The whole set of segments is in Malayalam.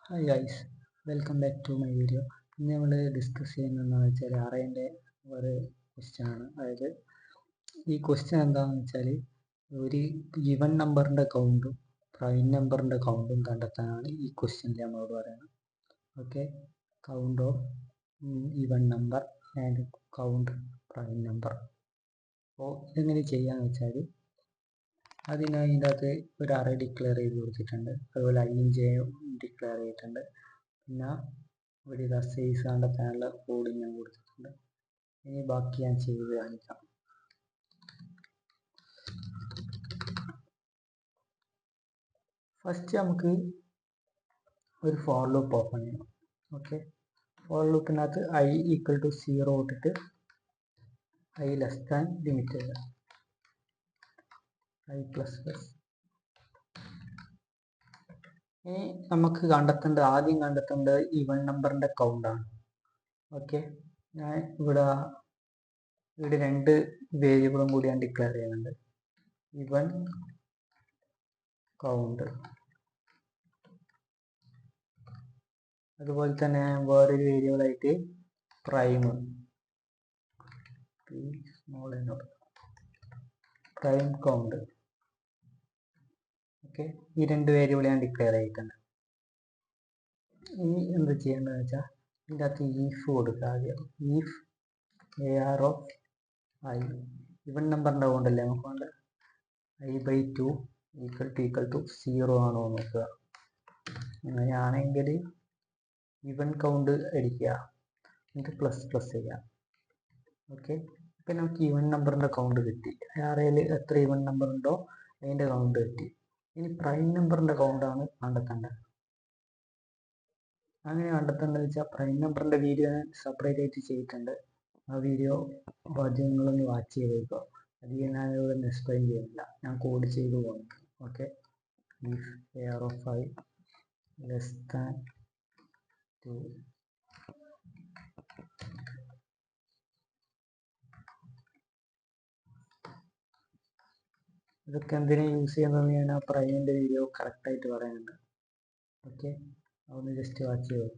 Hi guys, welcome back to my video. ഇന്ന് നമ്മൾ ഡിസ്കസ് ചെയ്യുന്നതെന്ന് വെച്ചാൽ അറേൻ്റെ ഒരു ക്വസ്റ്റ്യൻ ആണ്. അതായത് ഈ ക്വസ്റ്റ്യൻ എന്താണെന്ന് വെച്ചാൽ ഒരു ഈവൻ നമ്പറിൻ്റെ കൗണ്ടും പ്രൈം നമ്പറിൻ്റെ കൗണ്ടും കണ്ടെത്താനാണ് ഈ ക്വസ്റ്റ്യനിൽ നമ്മളോട് പറയുന്നത്. Okay, count of even number and count prime number. അപ്പോൾ ഇതെങ്ങനെ ചെയ്യാന്ന് വെച്ചാൽ അതിന് അതിൻ്റെ അകത്ത് ഒരു അറേ ഡിക്ലെയർ ചെയ്ത് കൊടുത്തിട്ടുണ്ട്. അതുപോലെ ഐയും ജെയും ഡിക്ലെയർ ചെയ്തിട്ടുണ്ട്. പിന്നെ ഇവിടെ ഇതാ സൈസ് കണ്ടെത്താനുള്ള കോഡ് ഞാൻ കൊടുത്തിട്ടുണ്ട്. ഇനി ബാക്കി ഞാൻ ചെയ്ത് കാണിക്കാം. ഫസ്റ്റ് നമുക്ക് ഒരു ഫോർ ലൂപ്പ് ഓപ്പൺ ചെയ്യണം. ഓക്കെ, ഫോർ ലൂപ്പിനകത്ത് ഐ ഈക്വൽ ടു 0 ഇട്ടിട്ട് ഐ ലെസ് ദാൻ ലിമിറ്റ് ചെയ്യുക, ഐ പ്ലസ് പ്ലസ്. ഇനി നമുക്ക് ആദ്യം കണ്ടെത്തേണ്ടത് ഈവൻ നമ്പറിൻ്റെ കൗണ്ടാണ്. ഓക്കെ, ഞാൻ ഇവിടെ രണ്ട് വേരിയബിളും കൂടി ഞാൻ ഡിക്ലെയർ ചെയ്യുന്നുണ്ട്. ഈവൻ കൗണ്ട്, അതുപോലെ തന്നെ വേറൊരു വേരിയബിൾ ആയിട്ട് പ്രൈം പ്രൈം കൗണ്ട്. ഓക്കെ, ഈ രണ്ട് വേരിയബിൾ ഞാൻ ഡിക്ലെയർ ചെയ്തിട്ടുണ്ട്. ഇനി എന്ത് ചെയ്യേണ്ടതെന്ന് വെച്ചാൽ ഇതിൻ്റെ അകത്ത് ഈഫ് കൊടുക്കുക. ആദ്യം ഈഫ് AR ഓഫ് ഐ, ഇവൻ നമ്പറിൻ്റെ കൗണ്ടല്ലേ നമുക്ക് വേണ്ട, I/2 ഈക്വൽ ടു 0 ആണോ നോക്കുക. അങ്ങനെയാണെങ്കിൽ ഇവൻ കൗണ്ട് അടിക്കുക, എന്നിട്ട് പ്ലസ് പ്ലസ് ചെയ്യുക. ഓക്കെ, ഇപ്പം നമുക്ക് ഈവൻ നമ്പറിൻ്റെ കൗണ്ട് കിട്ടി. ആറേൽ എത്ര ഈവൻ നമ്പർ ഉണ്ടോ അതിൻ്റെ കൗണ്ട് കിട്ടി. ഇനി പ്രൈം നമ്പറിൻ്റെ കൗണ്ടാണ് കണ്ടെത്തേണ്ടത്. അങ്ങനെ കണ്ടെത്തേണ്ടത് വെച്ചാൽ പ്രൈം നമ്പറിൻ്റെ വീഡിയോ ഞാൻ സെപ്പറേറ്റ് ആയിട്ട് ചെയ്തിട്ടുണ്ട്. ആ വീഡിയോ ആദ്യം നിങ്ങളൊന്ന് വാച്ച് ചെയ്തേക്കുക. അധികം ഞാനിവിടെ എക്സ്പ്ലെയിൻ ചെയ്യുന്നില്ല, ഞാൻ കോഡ് ചെയ്ത് പോകുന്നു. Okay, if AR of I less than 2, ഇതൊക്കെ എന്തിനാ യൂസ് ചെയ്യുന്നതെന്ന് ഞാൻ ആ പ്രൈമിൻ്റെ വീഡിയോ കറക്റ്റായിട്ട് പറയുന്നുണ്ട്. ഓക്കെ, അതൊന്ന് ജസ്റ്റ് വാച്ച് ചെയ്തു.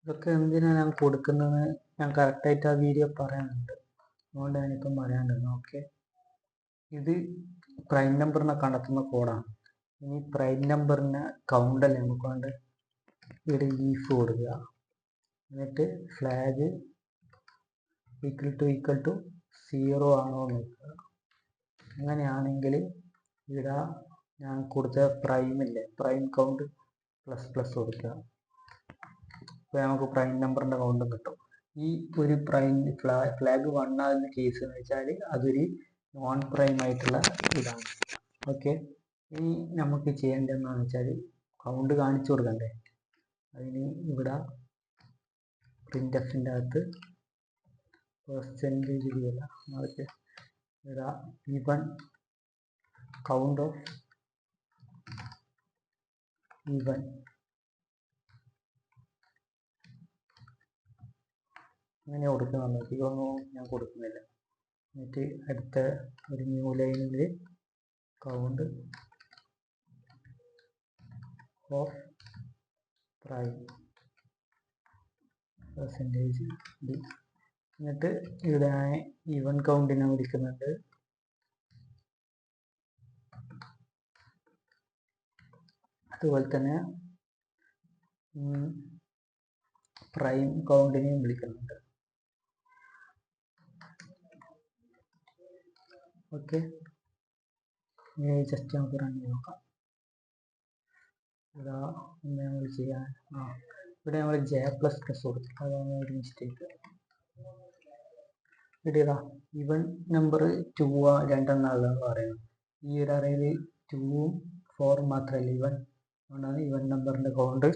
ഇതൊക്കെ എന്തിനാണ് ഞാൻ കൊടുക്കുന്നതെന്ന് ഞാൻ കറക്റ്റായിട്ട് ആ വീഡിയോ പറയാനുണ്ട്, അതുകൊണ്ട് ഞാനിപ്പം പറയാനുണ്ട്. ഓക്കെ, ഇത് പ്രൈം നമ്പറിനെ കണ്ടെത്തുന്ന കോഡാണ്. ഇനി പ്രൈം നമ്പറിനെ കൗണ്ടല്ലേ നമുക്ക് വേണ്ട, ഇവിടെ ഈഫ് കൊടുക്കുക, എന്നിട്ട് ഫ്ലാഗ് ഈക്വൽ ടു 0 ആണോ നോക്കുക. അങ്ങനെയാണെങ്കിൽ ഇവിടെ ഞാൻ കൊടുത്ത പ്രൈമില്ലേ, പ്രൈം കൗണ്ട് പ്ലസ് പ്ലസ് കൊടുക്കുക. അപ്പോൾ നമുക്ക് പ്രൈം നമ്പറിൻ്റെ കൗണ്ടും കിട്ടും. ഈ ഒരു പ്രൈം ഫ്ലാഗ് 1 ആകുന്ന കേസ് എന്ന് വെച്ചാൽ അതൊരു നോൺ പ്രൈം ആയിട്ടുള്ള ഇതാണ്. ഓക്കെ, ഇനി നമുക്ക് ചെയ്യേണ്ടതെന്ന് വെച്ചാൽ കൗണ്ട് കാണിച്ചു കൊടുക്കണ്ടേ. അതിന് ഇവിടെ പ്രിൻ്റ് അകത്ത് പെർസെൻറ്റേജ് ചെയ്യില്ല, നമുക്ക് ഇവിടെ ഈവൻ കൗണ്ട് ഓഫ് ഈവൻ അങ്ങനെ കൊടുക്കുന്നുണ്ട്. ഇതൊന്നും ഞാൻ കൊടുക്കുന്നില്ല. എന്നിട്ട് അടുത്ത ഒരു ന്യൂ ലൈനിൽ count of prime percentage D, എന്നിട്ട് ഇവിടെ ഈവൻ കൗണ്ടിനെ വിളിക്കുന്നുണ്ട്. അതുപോലെ തന്നെ പ്രൈം കൗണ്ടിനെയും വിളിക്കുന്നുണ്ട്. ഓക്കെ, ജസ്റ്റ് നമുക്ക് റൺ ചെയ്ത് നോക്കാം. ഇതാ നമ്മൾ ചെയ്യാൻ ഇവിടെ നമ്മൾ J++ കൊടുത്തു, അതാണ് ഒരു മിസ്റ്റേക്ക്. ഇതാ ഇവൻ നമ്പർ 2 2 പറയുന്നത്. ഈ ഒരു അറയിൽ 2 4 മാത്രമല്ല ഇവൻ, അതുകൊണ്ടാണ് ഇവൻ നമ്പറിന്റെ കൗണ്ട്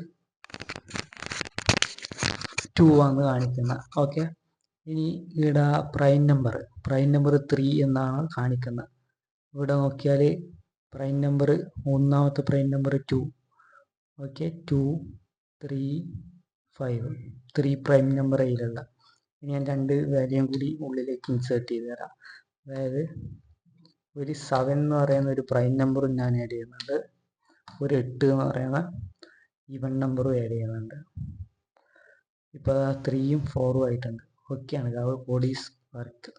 2 ആണ് കാണിക്കുന്നത്. ഓക്കെ, ഇനി ഇവിടെ പ്രൈം നമ്പർ 3 എന്നാണ് കാണിക്കുന്നത്. ഇവിടെ നോക്കിയാൽ പ്രൈം നമ്പർ ഒന്നാമത്തെ prime number 2. Okay, 2 3 5 3 prime number അതിലുള്ള. ഞാൻ 2 വാല്യൂം കൂടി ഉള്ളിലേക്ക് ഇൻസേർട്ട് ചെയ്ത് തരാം. അതായത് ഒരു 7 എന്ന് പറയുന്ന ഒരു പ്രൈം നമ്പറും ഞാൻ ആഡ് ചെയ്യുന്നുണ്ട്, ഒരു 8 എന്ന് പറയുന്ന ഈവൻ നമ്പറും ആഡ് ചെയ്യുന്നുണ്ട്. ഇപ്പോൾ 3ഉം 4ഉം ആയിട്ടുണ്ട്. ഓക്കെയാണ്, കോഡ് ഈസ് വർക്ക്.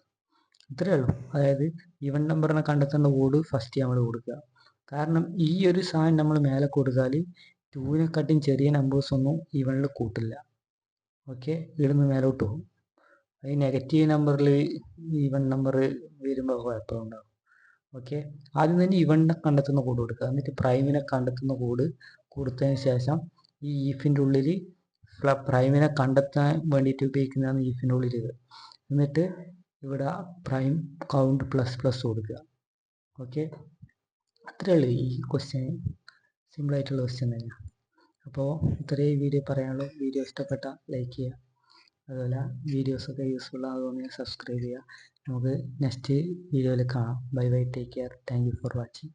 ഇത്രയേ ഉള്ളൂ. അതായത് ഈവൻ നമ്പറിനെ കണ്ടെത്തേണ്ട കോഡ് ഫസ്റ്റ് നമ്മൾ കൊടുക്കുക. കാരണം ഈ ഒരു സാധനം നമ്മൾ മേലെ കൊടുത്താൽ 2നെക്കാട്ടും ചെറിയ നമ്പേഴ്സ് ഒന്നും ഈവനിൽ കൂട്ടില്ല. ഓക്കെ, ഇവിടുന്ന് മേലോട്ട് പോകും. അത് നെഗറ്റീവ് നമ്പറിൽ ഈവൻ നമ്പർ വരുമ്പോൾ കുഴപ്പമുണ്ടാകും. ഓക്കെ, ആദ്യം തന്നെ ഇവനെ കണ്ടെത്തുന്ന കോഡ് കൊടുക്കുക, എന്നിട്ട് പ്രൈമിനെ കണ്ടെത്തുന്ന കോഡ് കൊടുത്തതിന് ശേഷം ഈ ഈഫിൻ്റെ ഉള്ളിൽ പ്രൈമിനെ കണ്ടെത്താൻ വേണ്ടിയിട്ട് ഉപയോഗിക്കുന്നതാണ് ഈഫിൻ്റെ ഉള്ളിൽ ഇത്. എന്നിട്ട് ഇവിടെ പ്രൈം കൗണ്ട് ++ കൊടുക്കുക. ഓക്കെ, അത്രയേ ഉള്ളൂ. ഈ ക്വസ്റ്റ്യൻ സിമ്പിളായിട്ടുള്ള ക്വസ്റ്റ്യൻ തന്നെയാണ്. അപ്പോൾ ഇത്രയും വീഡിയോ പറയാനുള്ളൂ. വീഡിയോ ഇഷ്ടപ്പെട്ട ലൈക്ക് ചെയ്യുക, അതുപോലെ വീഡിയോസൊക്കെ യൂസ്ഫുൾ ആകുമെങ്കിൽ സബ്സ്ക്രൈബ് ചെയ്യുക. നമുക്ക് നെക്സ്റ്റ് വീഡിയോയിൽ കാണാം. Bye bye, take care, thank you for watching.